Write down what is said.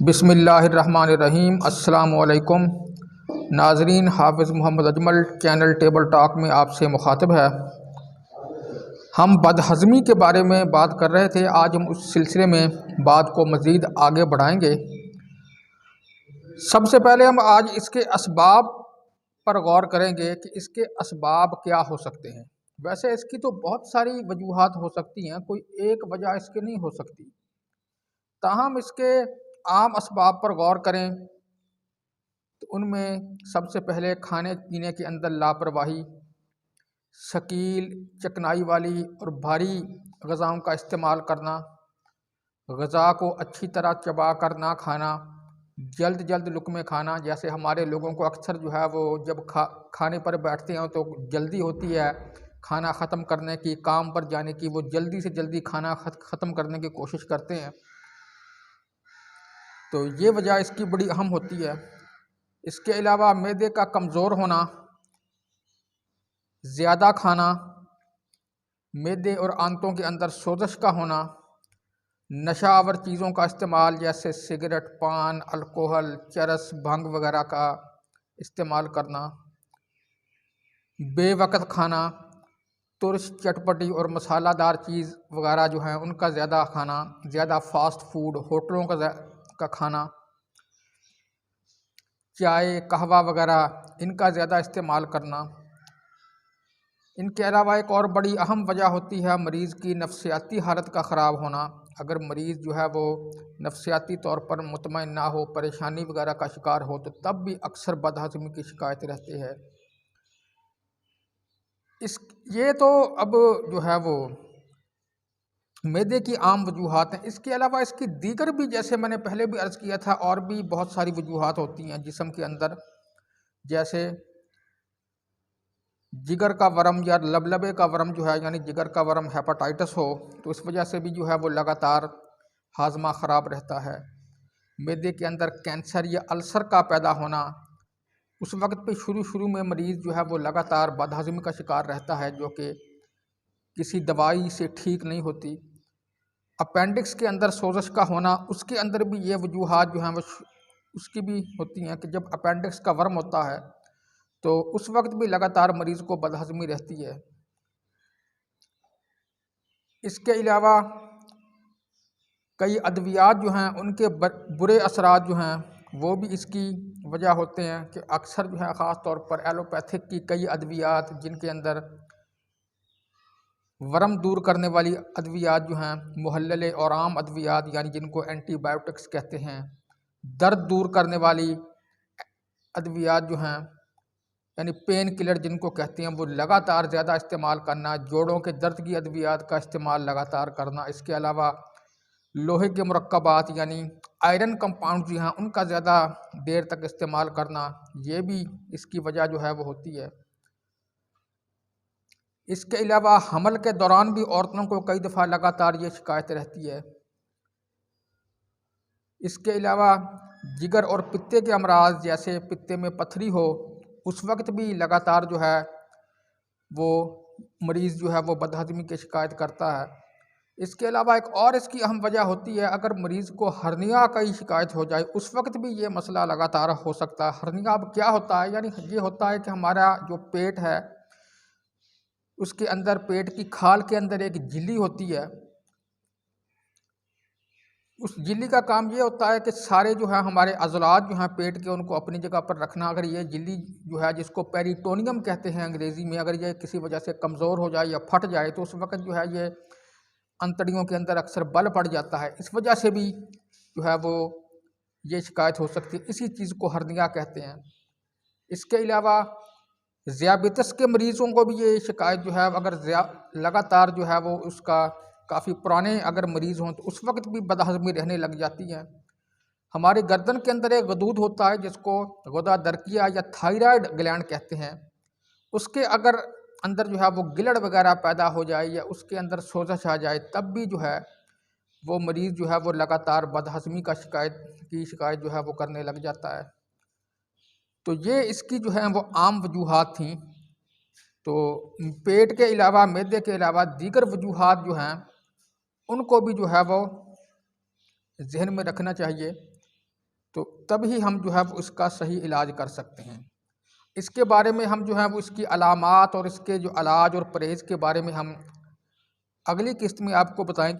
بسم اللہ الرحمن الرحیم۔ السلام علیکم ناظرین، حافظ محمد اجمل چینل ٹیبل ٹاک میں آپ سے مخاطب ہے۔ ہم بد ہضمی کے بارے میں بات کر رہے تھے، آج ہم اس سلسلے میں بات کو مزید آگے بڑھائیں گے۔ سب سے پہلے ہم آج اس کے اسباب پر غور کریں گے کہ اس کے اسباب کیا ہو سکتے ہیں۔ ویسے اس کی تو بہت ساری وجوہات ہو سکتی ہیں، کوئی ایک وجہ اس کی نہیں ہو سکتی، تاہم اس کے عام اسباب پر غور کریں تو ان میں سب سے پہلے کھانے پینے کے اندر لاپرواہی، ثقیل، چکنائی والی اور بھاری غذاؤں کا استعمال کرنا، غذا کو اچھی طرح چبا کر نہ کھانا، جلد لقمے کھانا۔ جیسے ہمارے لوگوں کو اکثر جو ہے وہ جب کھانے پر بیٹھتے ہیں تو جلدی ہوتی ہے کھانا ختم کرنے کی، کام پر جانے کی، وہ جلدی سے جلدی کھانا ختم کرنے کی کوشش کرتے ہیں، تو یہ وجہ اس کی بڑی اہم ہوتی ہے۔ اس کے علاوہ معدے کا کمزور ہونا، زیادہ کھانا، معدے اور آنتوں کے اندر سوزش کا ہونا، نشہ آور چیزوں کا استعمال جیسے سگریٹ، پان، الکوہل، چرس، بھنگ وغیرہ کا استعمال کرنا، بے وقت کھانا، ترش، چٹپٹی اور مسالہ دار چیز وغیرہ جو ہیں ان کا زیادہ کھانا، زیادہ فاسٹ فوڈ، ہوٹلوں کا کھانا، چائے، قہوہ وغیرہ ان کا زیادہ استعمال کرنا۔ ان کے علاوہ ایک اور بڑی اہم وجہ ہوتی ہے مریض کی نفسیاتی حالت کا خراب ہونا۔ اگر مریض جو ہے وہ نفسیاتی طور پر مطمئن نہ ہو، پریشانی وغیرہ کا شکار ہو، تو تب بھی اکثر بد ہضمی کی شکایت رہتی ہے۔ یہ تو اب جو ہے وہ معدے کی عام وجوہات ہیں۔ اس کے علاوہ اس کی دیگر بھی، جیسے میں نے پہلے بھی عرض کیا تھا، اور بھی بہت ساری وجوہات ہوتی ہیں جسم کے اندر، جیسے جگر کا ورم یا لبلبے کا ورم جو ہے، یعنی جگر کا ورم ہیپاٹائٹس ہو تو اس وجہ سے بھی جو ہے وہ لگاتار ہاضمہ خراب رہتا ہے۔ معدے کے اندر کینسر یا السر کا پیدا ہونا، اس وقت پہ شروع میں مریض جو ہے وہ لگاتار بد ہضمی کا شکار رہتا ہے، جو کہ کسی دوائی سے ٹھیک نہیں ہوتی۔ اپینڈکس کے اندر سوزش کا ہونا، اس کے اندر بھی یہ وجوہات جو ہیں وہ اس کی بھی ہوتی ہیں کہ جب اپینڈکس کا ورم ہوتا ہے تو اس وقت بھی لگاتار مریض کو بد ہضمی رہتی ہے۔ اس کے علاوہ کئی ادویات جو ہیں ان کے برے اثرات جو ہیں وہ بھی اس کی وجہ ہوتے ہیں، کہ اکثر جو ہے خاص طور پر ایلوپیتھک کی کئی ادویات جن کے اندر ورم دور کرنے والی ادویات جو ہیں، محلل اور عام ادویات یعنی جن کو اینٹی بایوٹکس کہتے ہیں، درد دور کرنے والی ادویات جو ہیں یعنی پین کلر جن کو کہتے ہیں، وہ لگاتار زیادہ استعمال کرنا، جوڑوں کے درد کی ادویات کا استعمال لگاتار کرنا۔ اس کے علاوہ لوہے کے مرکبات یعنی آئرن کمپاؤنڈ جو ہیں ان کا زیادہ دیر تک استعمال کرنا، یہ بھی اس کی وجہ جو ہے وہ ہوتی ہے۔ اس کے علاوہ حمل کے دوران بھی عورتوں کو کئی دفعہ لگاتار یہ شکایت رہتی ہے۔ اس کے علاوہ جگر اور پتے کے امراض، جیسے پتے میں پتھری ہو، اس وقت بھی لگاتار جو ہے وہ مریض جو ہے وہ بد ہضمی کی شکایت کرتا ہے۔ اس کے علاوہ ایک اور اس کی اہم وجہ ہوتی ہے، اگر مریض کو ہرنیا کی شکایت ہو جائے اس وقت بھی یہ مسئلہ لگاتار ہو سکتا ہے۔ ہرنیا اب کیا ہوتا ہے؟ یعنی یہ ہوتا ہے کہ ہمارا جو پیٹ ہے اس کے اندر، پیٹ کی کھال کے اندر ایک جھلی ہوتی ہے، اس جھلی کا کام یہ ہوتا ہے کہ سارے جو ہے ہمارے عضلات جو ہیں پیٹ کے ان کو اپنی جگہ پر رکھنا۔ اگر یہ جھلی جو ہے جس کو پیریٹونیم کہتے ہیں انگریزی میں، اگر یہ کسی وجہ سے کمزور ہو جائے یا پھٹ جائے تو اس وقت جو ہے یہ انتڑیوں کے اندر اکثر بل پڑ جاتا ہے، اس وجہ سے بھی جو ہے وہ یہ شکایت ہو سکتی ہے۔ اسی چیز کو ہرنیا کہتے ہیں۔ اس کے علاوہ ذیابیطس کے مریضوں کو بھی یہ شکایت جو ہے، اگر لگاتار جو ہے وہ اس کا کافی پرانے اگر مریض ہوں تو اس وقت بھی بد ہضمی رہنے لگ جاتی ہے۔ ہماری گردن کے اندر ایک غدود ہوتا ہے جس کو غدہ درقیہ یا تھائرائیڈ گلینڈ کہتے ہیں، اس کے اگر اندر جو ہے وہ گلڑ وغیرہ پیدا ہو جائے یا اس کے اندر سوزش آ جائے، تب بھی جو ہے وہ مریض جو ہے وہ لگاتار بد ہضمی کی شکایت جو ہے وہ کرنے لگ جاتا ہے۔ تو یہ اس کی جو ہے وہ عام وجوہات تھیں۔ تو پیٹ کے علاوہ، معدے کے علاوہ دیگر وجوہات جو ہیں ان کو بھی جو ہے وہ ذہن میں رکھنا چاہیے۔ تو تب ہی ہم جو ہے وہ اس کا صحیح علاج کر سکتے ہیں۔ اس کے بارے میں ہم جو ہے وہ اس کی علامات اور اس کے جو علاج اور پرہیز کے بارے میں ہم اگلی قسط میں آپ کو بتائیں۔